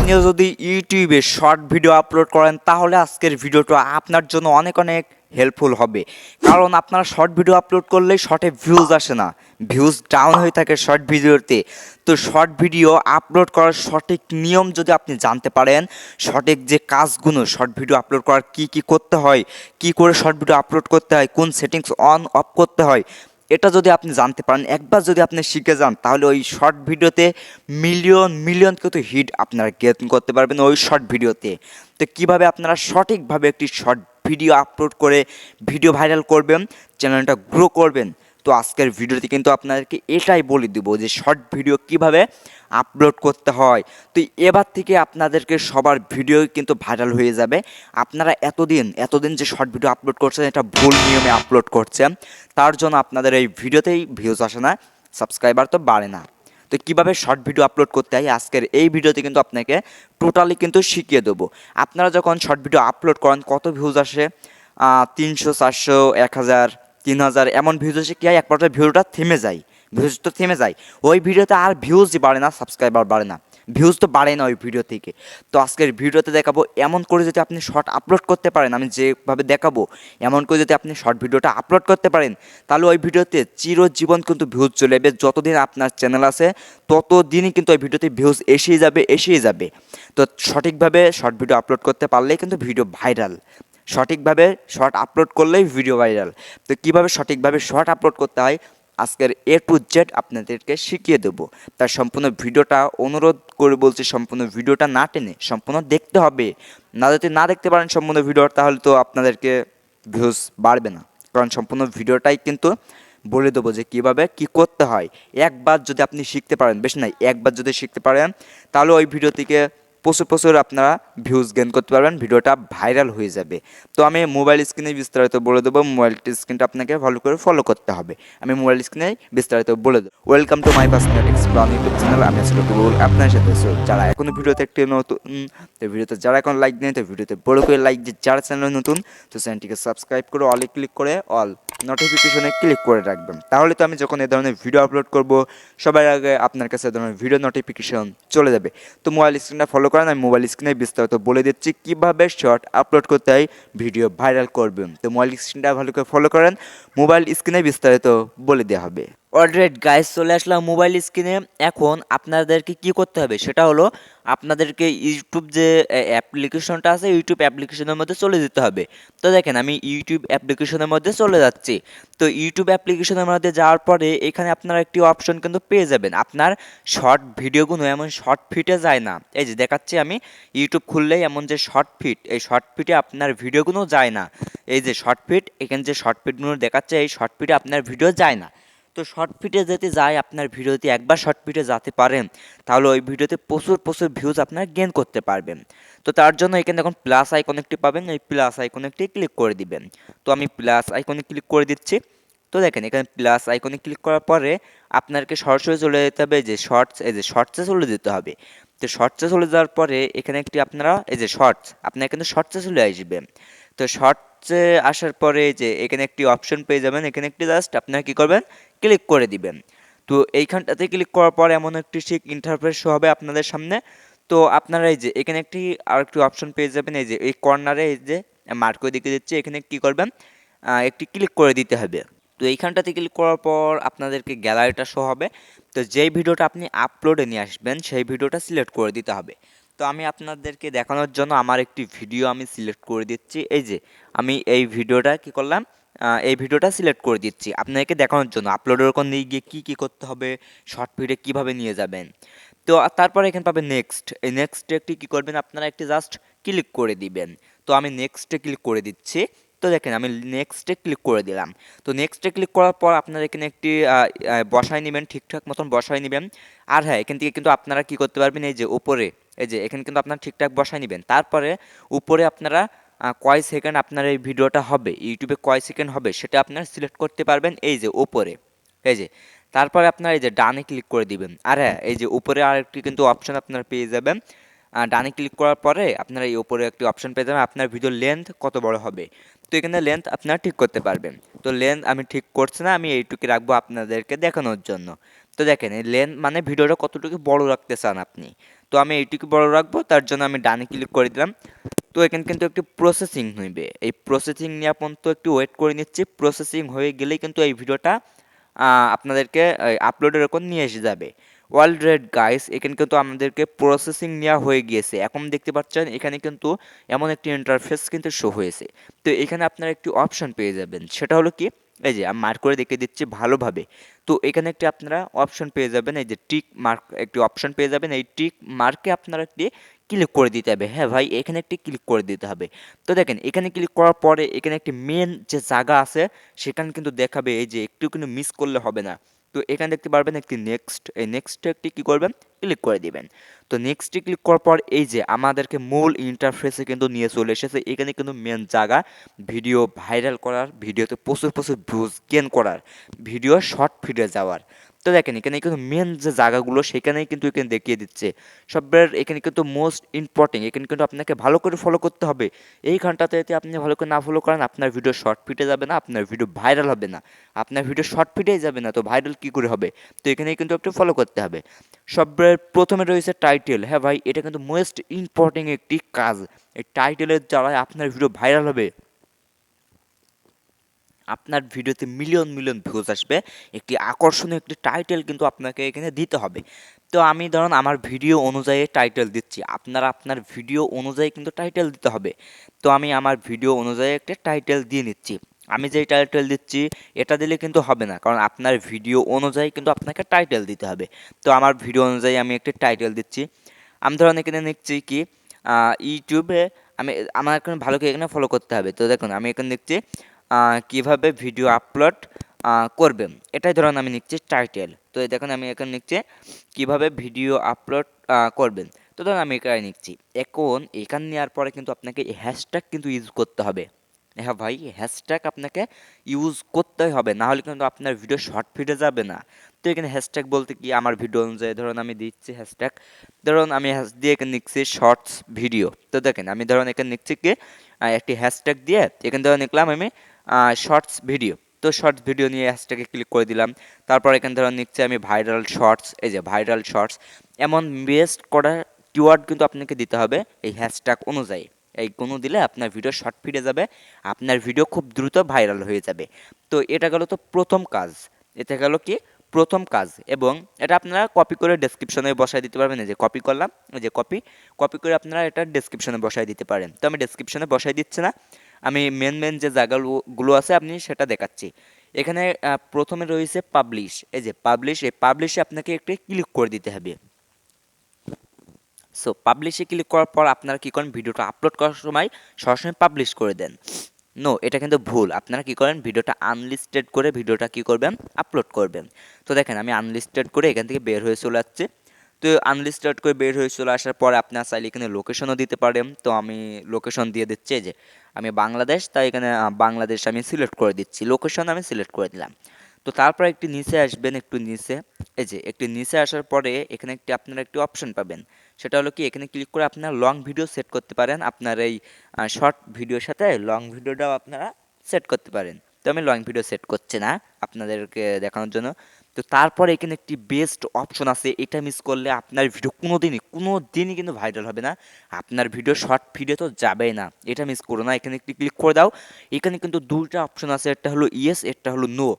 আপনিও যদি ইউটিউবে শর্ট ভিডিও আপলোড করেন তাহলে আজকের ভিডিওটা আপনার জন্য অনেক অনেক হেল্পফুল হবে। কারণ আপনারা শর্ট ভিডিও আপলোড করলেই শর্টে ভিউজ আসে না, ভিউজ ডাউন হয়ে থাকে শর্ট ভিডিওতে। তো শর্ট ভিডিও আপলোড করার সঠিক নিয়ম যদি আপনি জানতে পারেন, সঠিক যে কাজগুলো শর্ট ভিডিও আপলোড করার কি করতে হয়, কি করে শর্ট ভিডিও আপলোড করতে হয়, কোন সেটিংস অন অফ করতে হয়, এটা যদি আপনি জানতে পারেন, একবার যদি আপনি শিখে যান, তাহলে ওই শর্ট ভিডিওতে মিলিয়ন মিলিয়ন কিন্তু হিট আপনারা গেইন করতে পারবেন ওই শর্ট ভিডিওতে। তো কীভাবে আপনারা সঠিকভাবে একটি শর্ট ভিডিও আপলোড করে ভিডিও ভাইরাল করবেন, চ্যানেলটা গ্রো করবেন, তো আজকের ভিডিওতে কিন্তু আপনাদেরকে এটাই বলে দেবো যে শর্ট ভিডিও কিভাবে আপলোড করতে হয়। তো এবার থেকে আপনাদেরকে সবার ভিডিও কিন্তু ভাইরাল হয়ে যাবে। আপনারা এতদিন যে শর্ট ভিডিও আপলোড করছেন এটা ভুল নিয়মে আপলোড করছেন, তার জন্য আপনাদের এই ভিডিওতেই ভিউজ আসে না, সাবস্ক্রাইবার তো বাড়ে না। তো কীভাবে শর্ট ভিডিও আপলোড করতে হয় আজকের এই ভিডিওতে কিন্তু আপনাকে টোটালি কিন্তু শিখিয়ে দেবো। আপনারা যখন শর্ট ভিডিও আপলোড করেন কত ভিউজ আসে, 300, 400, 1000, 3000 এমন ভিউজ আসে, কী হয় এক পর্যায়ে ভিডিওটা থেমে যায়, ভিউজ তো থেমে যায়, ওই ভিডিওতে আর ভিউজই বাড়ে না, সাবস্ক্রাইবার বাড়ে না, ভিউজ তো বাড়ে না ওই ভিডিও থেকে। তো আজকের ভিডিওতে দেখাবো এমন করে যদি আপনি শর্ট আপলোড করতে পারেন, আমি যেভাবে দেখাবো এমন করে যদি আপনি শর্ট ভিডিওটা আপলোড করতে পারেন, তাহলে ওই ভিডিওতে চিরজীবন কিন্তু ভিউজ চলে যাবে। যতদিন আপনার চ্যানেল আছে ততদিনই কিন্তু ওই ভিডিওতে ভিউজ এসেই যাবে। তো সঠিকভাবে শর্ট ভিডিও আপলোড করতে পারলেই কিন্তু ভিডিও ভাইরাল, সঠিকভাবে শর্ট আপলোড করলেই ভিডিও ভাইরাল। তো কীভাবে সঠিকভাবে শর্ট আপলোড করতে হয় আজকের A to Z আপনাদেরকে শিখিয়ে দেবো। তার সম্পূর্ণ ভিডিওটা অনুরোধ করে বলছি, সম্পূর্ণ ভিডিওটা না টেনে সম্পূর্ণ দেখতে হবে। যদি না দেখতে পারেন সম্পূর্ণ ভিডিও, তাহলে তো আপনাদেরকে ভিউজ বাড়বে না। কারণ সম্পূর্ণ ভিডিওটাই কিন্তু বলে দেবো যে কীভাবে কী করতে হয়। একবার যদি আপনি শিখতে পারেন, বেশ নাই, একবার যদি শিখতে পারেন তাহলে ওই ভিডিও থেকে প্রচুর আপনারা ভিউজ গেইন করতে পারবেন, ভিডিওটা ভাইরাল হয়ে যাবে। তো আমি মোবাইল স্ক্রিনে বিস্তারিত বলে দেবো, মোবাইল স্ক্রিনটা আপনাকে ভালো করে ফলো করতে হবে। আমি মোবাইল স্ক্রিনে বিস্তারিত বলে দেবো। Welcome to my personal explain YouTube channel, আমি আসলে গুগল আপনার সাথে। যারা এখনো ভিডিওতে একটি নতুন, তো ভিডিওতে যারা এখন লাইক নেই, তো ভিডিওতে বড় করে লাইক দিয়ে, যারা চ্যানেল নতুন তো চ্যানেলটিকে সাবস্ক্রাইব করে অলে ক্লিক করে অল নোটিফিকেশনে ক্লিক করে রাখবেন। তাহলে তো আমি যখন এ ধরনের ভিডিও আপলোড করব সবার আগে আপনার কাছে এ ধরনের ভিডিও নোটিফিকেশন চলে যাবে। তো মোবাইল স্ক্রিনটা ফলো করেন, আমি মোবাইল স্ক্রিনে বিস্তারিত বলে দিচ্ছি কীভাবে শর্ট আপলোড করতে হয়, ভিডিও ভাইরাল করবেন। তো মোবাইল স্ক্রিনটা ভালো করে ফলো করেন, মোবাইল স্ক্রিনে বিস্তারিত বলে দেওয়া হবে। অলরাইট গাইস, চলে আসলাম মোবাইল স্ক্রিনে। এখন আপনাদেরকে কি করতে হবে সেটা হলো আপনাদেরকে ইউটিউব যে অ্যাপ্লিকেশনটা আছে, ইউটিউব অ্যাপ্লিকেশনের মধ্যে চলে যেতে হবে। তো দেখেন আমি ইউটিউব অ্যাপ্লিকেশনের মধ্যে চলে যাচ্ছি। তো ইউটিউব অ্যাপ্লিকেশনের মধ্যে যাওয়ার পরে এখানে আপনারা একটি অপশন কিন্তু পেয়ে যাবেন। আপনার শর্ট ভিডিওগুলো এমন শর্ট ফিটে যায় না, এই যে দেখাচ্ছি আমি ইউটিউব খুললেই এমন যে শর্ট ফিট, এই শর্ট ফিটে আপনার ভিডিওগুলো যায় না। এই যে শর্ট ফিট, এখানে যে শর্ট ফিটগুলো দেখাচ্ছে এই শর্ট ফিটে আপনার ভিডিও যায় না। তো শর্ট ফিটে যেতে যায় আপনার ভিডিওতে একবার শর্ট ফিটে যেতে পারেন, তাহলে ওই ভিডিওতে প্রচুর ভিউজ আপনারা গেইন করতে পারবেন। তো তার জন্য এখানে এখন প্লাস আইকন একটি পাবেন, এই প্লাস আইকন একটি ক্লিক করে দিবেন। তো আমি প্লাস আইকনে ক্লিক করে দিচ্ছি। তো দেখেন এখানে প্লাস আইকনে ক্লিক করার পরে আপনাকে সরাসরি চলে যেতে হবে যে শর্টস, এই যে শর্টসে চলে যেতে হবে। তো শর্টসে চলে যাওয়ার পরে এখানে একটি আপনারা এই যে শর্টস, আপনারা কিন্তু শর্টসে চলে আসবেন। তো শর্টসে আসার পরে যে এখানে একটি অপশন পেয়ে যাবেন, এখানে একটি জাস্ট আপনারা কী করবেন, ক্লিক করে দিবেন। তো এইখানটাতে ক্লিক করার পর এমন একটি ঠিক ইন্টারফেস শো হবে আপনাদের সামনে। তো আপনারা এই যে এখানে একটি আরেকটি অপশন পেয়ে যাবেন, এই যে এই কর্নারে এই যে মার্ক করে দিকে দিচ্ছে, এখানে কী করবেন, একটি ক্লিক করে দিতে হবে। তো এইখানটাতে ক্লিক করার পর আপনাদেরকে গ্যালারিটা শো হবে। তো যেই ভিডিওটা আপনি আপলোডে নিয়ে আসবেন সেই ভিডিওটা সিলেক্ট করে দিতে হবে। তো আমি আপনাদেরকে দেখানোর জন্য আমার একটি ভিডিও আমি সিলেক্ট করে দিচ্ছি। এই যে আমি এই ভিডিওটা কী করলাম, এই ভিডিওটা সিলেক্ট করে দিচ্ছি আপনাদেরকে দেখানোর জন্য আপলোডের ওখানে নিয়ে গিয়ে কী করতে হবে, শর্ট ভিডিও কীভাবে নিয়ে যাবেন। তো তারপরে এখানে পাবেন নেক্সট, এই নেক্সটে একটি কী করবেন, আপনারা একটি জাস্ট ক্লিক করে দিবেন। তো আমি নেক্সটে ক্লিক করে দিচ্ছি। তো দেখেন আমি নেক্সটে ক্লিক করে দিলাম। তো নেক্সটে ক্লিক করার পর আপনারা এখানে একটি বসায় নেবেন, ঠিকঠাক মতন বসায় নেবেন। আর হ্যাঁ, এখান থেকে কিন্তু আপনারা কী করতে পারবেন, এই যে উপরে, এই যে এখানে কিন্তু আপনারা ঠিকঠাক বসায় নেবেন। তারপরে উপরে আপনারা কয় সেকেন্ড আপনার এই ভিডিওটা হবে, ইউটিউবে কয় সেকেন্ড হবে সেটা আপনারা সিলেক্ট করতে পারবেন। এই যে উপরে, এই যে তারপরে আপনারা এই যে ডানে ক্লিক করে দিবেন। আর হ্যাঁ, এই যে উপরে আরেকটি কিন্তু অপশন আপনারা পেয়ে যাবেন। ডানে ক্লিক করার পরে আপনারা এই উপরে একটি অপশন পেয়ে যাবেন, আপনার ভিডিওর লেন্থ কত বড় হবে। তো এখানে লেন্থ আপনারা ঠিক করতে পারবেন। তো লেন্থ আমি ঠিক করছি না, আমি এইটুকু রাখবো আপনাদেরকে দেখানোর জন্য। তো দেখেন এই লেন্থ মানে ভিডিওটা কতটুকু বড় রাখতে চান আপনি। তো আমি এইটুকু বড় রাখবো, তার জন্য আমি ডানে ক্লিক করে দিলাম। তো এখানে কিন্তু একটু প্রসেসিং হইবে, এই প্রসেসিং নিয়ে পর্যন্ত একটু ওয়েট করে নিচ্ছি। প্রসেসিং হয়ে গেলেই কিন্তু এই ভিডিওটা আপনাদেরকে আপলোডের ওপর নিয়ে এসে যাবে। অলরেড গাইস, এখানে কিন্তু আমাদেরকে প্রসেসিং নেওয়া হয়ে গিয়েছে। এখন দেখতে পাচ্ছেন এখানে কিন্তু এমন একটি ইন্টারফেস কিন্তু শো হয়েছে। তো এখানে আপনারা একটি অপশন পেয়ে যাবেন, সেটা হলো কি, এই যে আমি মার্ক করে দেখিয়ে দিচ্ছি ভালোভাবে। তো এখানে একটি আপনারা অপশন পেয়ে যাবেন, এই যে টিক মার্ক একটি অপশন পেয়ে যাবেন। এই টিক মার্কে আপনারা একটি ক্লিক করে দিতে হবে। হ্যাঁ ভাই, এখানে একটি ক্লিক করে দিতে হবে। তো দেখেন এখানে ক্লিক করার পরে এখানে একটি মেন যে জায়গা আছে সেখানে কিন্তু দেখাবে, এই যে একটু কিন্তু মিস করলে হবে না। তো এখানে দেখতে পারবেন একটি নেক্সট, এই নেক্সটে একটি কী করবেন, ক্লিক করে দিবেন। তো নেক্সটে ক্লিক করার পর এই যে আমাদেরকে মূল ইন্টারফেসে কিন্তু নিয়ে চলে এসেছে। এখানে কিন্তু মেন জায়গা ভিডিও ভাইরাল করার, ভিডিওতে প্রচুর প্রচুর ভিউজ গেন করার, ভিডিও শর্ট ফিডে যাওয়ার। তো দেখেন এখানে কিন্তু মেন যে জায়গাগুলো সেখানেই কিন্তু এখানে দেখিয়ে দিচ্ছে সবের। এখানে কিন্তু মোস্ট ইম্পর্টেন্ট, এখানে কিন্তু আপনাকে ভালো করে ফলো করতে হবে। এই ঘন্টাতে যদি আপনি ভালো করে না ফলো করেন, আপনার ভিডিও শর্ট ফিটে যাবে না, আপনার ভিডিও ভাইরাল হবে না। আপনার ভিডিও শর্ট ফিটেই যাবে না, তো ভাইরাল কী করে হবে? তো এখানেই কিন্তু একটু ফলো করতে হবে। সবের প্রথমে রয়েছে টাইটেল। হ্যাঁ ভাই, এটা কিন্তু মোস্ট ইম্পর্টেন্ট একটি কাজ। এই টাইটেলের দ্বারা আপনার ভিডিও ভাইরাল হবে, আপনার ভিডিওতে মিলিয়ন মিলিয়ন ভিউজ আসবে। একটি আকর্ষণীয় একটি টাইটেল কিন্তু আপনাকে এখানে দিতে হবে। তো আমি ধরুন আমার ভিডিও অনুযায়ী টাইটেল দিচ্ছি, আপনারা আপনার ভিডিও অনুযায়ী কিন্তু টাইটেল দিতে হবে। তো আমি আমার ভিডিও অনুযায়ী একটা টাইটেল দিয়ে নিচ্ছি। আমি যেই টাইটেল দিচ্ছি এটা দিলে কিন্তু হবে না, কারণ আপনার ভিডিও অনুযায়ী কিন্তু আপনাকে টাইটেল দিতে হবে। তো আমার ভিডিও অনুযায়ী আমি একটি টাইটেল দিচ্ছি। আমি ধরুন এখানে নিচ্ছি কি, ইউটিউবে আমি, আমার এখানে ভালো করে এখানে ফলো করতে হবে। তো দেখুন আমি এখানে দেখছি কিভাবে ভিডিও আপলোড করবেন, এটাই ধরুন আমি নিচ্ছি টাইটেল। তো এই দেখুন আমি এখানে নিচ্ছি কিভাবে ভিডিও আপলোড করবেন। তো ধরুন আমি এখানে নিচ্ছি। এখন এখানে নেওয়ার পরে কিন্তু আপনাকে হ্যাশট্যাগ কিন্তু ইউজ করতে হবে। হ্যাঁ ভাই, হ্যাশট্যাগ আপনাকে ইউজ করতেই হবে, না হলে কিন্তু আপনার ভিডিও শর্ট ফিডে যাবে না। তো এখানে হ্যাশট্যাগ বলতে কি, আমার ভিডিও অনুযায়ী ধরুন আমি দিচ্ছি হ্যাশট্যাগ, ধরুন আমি হ্যাশ দিয়ে এখানে লিখছি শর্টস ভিডিও। তো দেখেন আমি ধরুন এখানে লিখছি কি, একটি হ্যাশট্যাগ দিয়ে এখানে ধরুন লিখলাম আমি শর্টস ভিডিও। তো শর্টস ভিডিও নিয়ে হ্যাশট্যাগে ক্লিক করে দিলাম। তারপর এখানে ধরুন নিচ্ছে আমি ভাইরাল শর্টস, এই যে ভাইরাল শর্টস। এমন বেস্ট করা কিওয়ার্ড কিন্তু আপনাকে দিতে হবে এই হ্যাশট্যাগ অনুযায়ী। এই কোনো দিলে আপনার ভিডিও শর্ট ফিডে যাবে, আপনার ভিডিও খুব দ্রুত ভাইরাল হয়ে যাবে। তো এটা গেল তো প্রথম কাজ, এটা গেল কি প্রথম কাজ। এবং এটা আপনারা কপি করে ডেসক্রিপশনে বসায় দিতে পারবেন। এই যে কপি করলাম, এই যে কপি কপি করে আপনারা এটা ডেসক্রিপশনে বসায় দিতে পারেন। তো আমি ডেসক্রিপশনে বসাই দিচ্ছি না, আমি মেন মেন যে জায়গাগুলো আছে আপনি সেটা দেখাচ্ছি। এখানে প্রথমে রয়েছে পাবলিশ, এই যে পাবলিশ, এই পাবলিশে আপনাকে একটু ক্লিক করে দিতে হবে। সো পাবলিশে ক্লিক করার পর আপনারা কী করেন, ভিডিওটা আপলোড করার সময় সরাসরি পাবলিশ করে দেন। নো, এটা কিন্তু ভুল। আপনারা কী করেন, ভিডিওটা আনলিস্টেড করে ভিডিওটা কী করবেন, আপলোড করবেন। তো দেখেন আমি আনলিস্টেড করে এখান থেকে বের হয়ে চলে যাচ্ছে। তো আনলিস্টেড করে বের হয়ে চলে আসার পরে আপনার চাইলে এখানে লোকেশনও দিতে পারেন। তো আমি লোকেশন দিয়ে দিচ্ছি, যে আমি বাংলাদেশ, তাই এখানে বাংলাদেশ আমি সিলেক্ট করে দিচ্ছি, লোকেশন আমি সিলেক্ট করে দিলাম। তো তারপর একটু নিচে আসবেন, একটু নিচে, এই যে একটু নিচে আসার পরে এখানে একটি আপনারা একটি অপশন পাবেন। সেটা হলো কি, এখানে ক্লিক করে আপনার লং ভিডিও সেট করতে পারেন। আপনার এই শর্ট ভিডিওর সাথে লং ভিডিওটাও আপনারা সেট করতে পারেন। তো আমি লং ভিডিও সেট করছি না আপনাদেরকে দেখানোর জন্য। তো তারপরে এখানে একটি বেস্ট অপশন আছে, এটা মিস করলে আপনার ভিডিও কোনো দিনই কিন্তু ভাইরাল হবে না, আপনার ভিডিও শর্ট ভিডিও তো যাবেই না। এটা মিস করো না, এখানে একটি ক্লিক করে দাও। এখানে কিন্তু দুইটা অপশন আছে, একটা হলো ইয়েস, একটা হলো নো।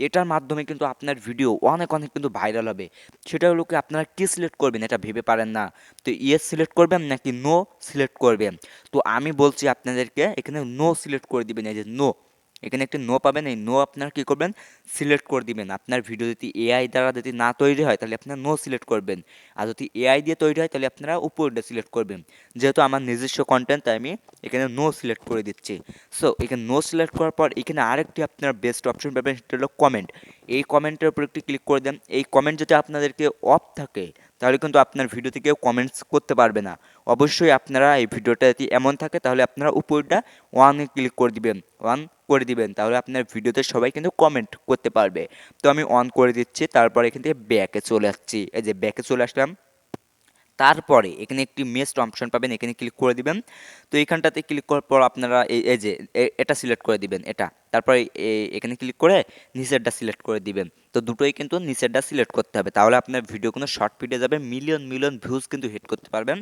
এটার মাধ্যমে কিন্তু আপনার ভিডিও অনেক অনেক কিন্তু ভাইরাল হবে। সেটা হলো কি, আপনারা কী সিলেক্ট করবেন এটা ভেবে পারেন না। তো ইয়েস সিলেক্ট করবেন নাকি নো সিলেক্ট করবেন। তো আমি বলছি আপনাদেরকে এখানে নো সিলেক্ট করে দিবেন, এই যে নো, এখানে একটি নো পাবেন, এই নো আপনারা কী করবেন, সিলেক্ট করে দিবেন। আপনার ভিডিও যদি এআই দ্বারা যদি না তৈরি হয় তাহলে আপনারা নো সিলেক্ট করবেন, আর যদি এআই দিয়ে তৈরি হয় তাহলে আপনারা উপরটা সিলেক্ট করবেন। যেহেতু আমার নিজস্ব কন্টেন্ট, তাই আমি এখানে নো সিলেক্ট করে দিচ্ছি। সো এখানে নো সিলেক্ট করার পর এখানে আরেকটি আপনার বেস্ট অপশন পাবেন, সেটা হলো কমেন্ট। এই কমেন্টের উপর একটি ক্লিক করে দেন। এই কমেন্ট যদি আপনাদেরকে অফ থাকে তাহলে কিন্তু আপনার ভিডিওতে কেউ কমেন্টস করতে পারবে না। অবশ্যই আপনারা এই ভিডিওটা যদি এমন থাকে তাহলে আপনারা উপরটা ওয়ানে ক্লিক করে দিবেন, ওয়ান করে দিবেন, তাহলে আপনার ভিডিওতে সবাই কিন্তু কমেন্ট করতে পারবে। তো আমি অন করে দিচ্ছি, তারপর এখান থেকে ব্যাকে চলে আসছি, এই যে ব্যাকে চলে আসলাম। তারপরে এখানে একটি মেস্ট অপশন পাবেন, এখানে ক্লিক করে দিবেন। তো এইখানটাতে ক্লিক করার পর আপনারা এই যে এটা সিলেক্ট করে দিবেন, এটা। তারপরে এখানে ক্লিক করে নিচেরটা সিলেক্ট করে দিবেন। তো দুটোই কিন্তু নিচেরটা সিলেক্ট করতে হবে, তাহলে আপনার ভিডিও কোনো শর্ট ভিডিও যাবে, মিলিয়ন মিলিয়ন ভিউজ কিন্তু হিট করতে পারবেন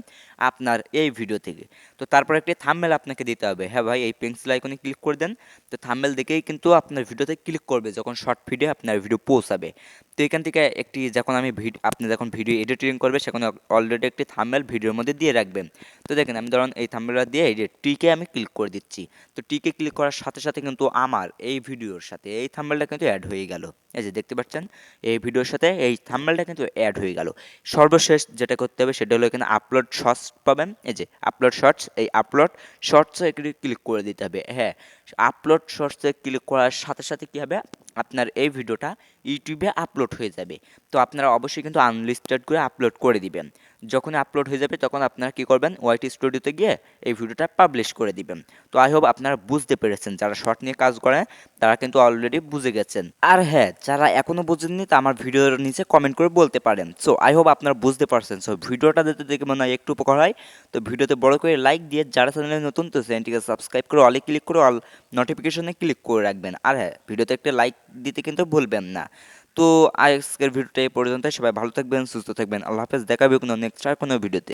আপনার এই ভিডিও থেকে। তো তারপর একটি থাম্বনেল আপনাকে দিতে হবে। হ্যাঁ ভাই, এই পেন্সিল আইকনে ক্লিক করে দেন। তো থাম্বনেল দেখেই কিন্তু আপনার ভিডিওতে ক্লিক করবে যখন শর্ট ভিডিও আপনার ভিডিও পৌঁছাবে। তো এখান থেকে একটি যখন আপনি যখন ভিডিও এডিটিং করবে সেখানে অলরেডি একটি থাম্বনেল ভিডিওর মধ্যে দিয়ে রাখবেন। তো দেখেন আমি ধরুন এই থাম্বনেলটা দিয়ে এই যে টিকে আমি ক্লিক করে দিচ্ছি। তো টিকে ক্লিক করার সাথে সাথে কিন্তু আমার এই ভিডিওর সাথে এই থাম্বনেলটা কিন্তু অ্যাড হয়ে গেল। এই যে দেখতে পাচ্ছেন এই ভিডিওর সাথে এই থাম্বনেলটা কিন্তু অ্যাড হয়ে গেল। সর্বশেষ যেটা করতে হবে সেটা হলো এখানে আপলোড শর্টস পাবেন। এই যে আপলোড শর্টস, এই আপলোড শর্টসে ক্লিক করে দিতে হবে। হ্যাঁ, আপলোড শর্টসে ক্লিক করার সাথে সাথে কী হবে, আপনার এই ভিডিওটা ইউটিউবে আপলোড হয়ে যাবে। তো আপনারা অবশ্যই কিন্তু আনলিস্টেড করে আপলোড করে দিবেন। যখন আপলোড হয়ে যাবে তখন আপনারা কী করবেন, ওয়াইটি স্টুডিওতে গিয়ে এই ভিডিওটা পাবলিশ করে দিবেন। তো আই হোপ আপনারা বুঝতে পেরেছেন, যারা শর্ট নিয়ে কাজ করে তারা কিন্তু অলরেডি বুঝে গেছেন। আর হ্যাঁ, যারা এখনও বুঝেননি তা আমার ভিডিওর নিচে কমেন্ট করে বলতে পারেন। সো আই হোপ আপনারা বুঝতে পারছেন। সো ভিডিওটা যদি দেখে মনে হয় একটু উপকার হয় তো ভিডিওতে বড় করে লাইক দিয়ে, যারা চ্যানেলে নতুন তো চ্যানেলটিকে সাবস্ক্রাইব করে অলে ক্লিক করে অল নোটিফিকেশনে ক্লিক করে রাখবেন। আর হ্যাঁ, ভিডিওতে একটা লাইক দিতে কিন্তু ভুলবেন না। তো আজকের ভিডিওটা এই পর্যন্ত। সবাই ভালো থাকবেন, সুস্থ থাকবেন। আল্লাহ হাফেজ। দেখা হবে কোনো নেক্সট আর কোনো ভিডিওতে।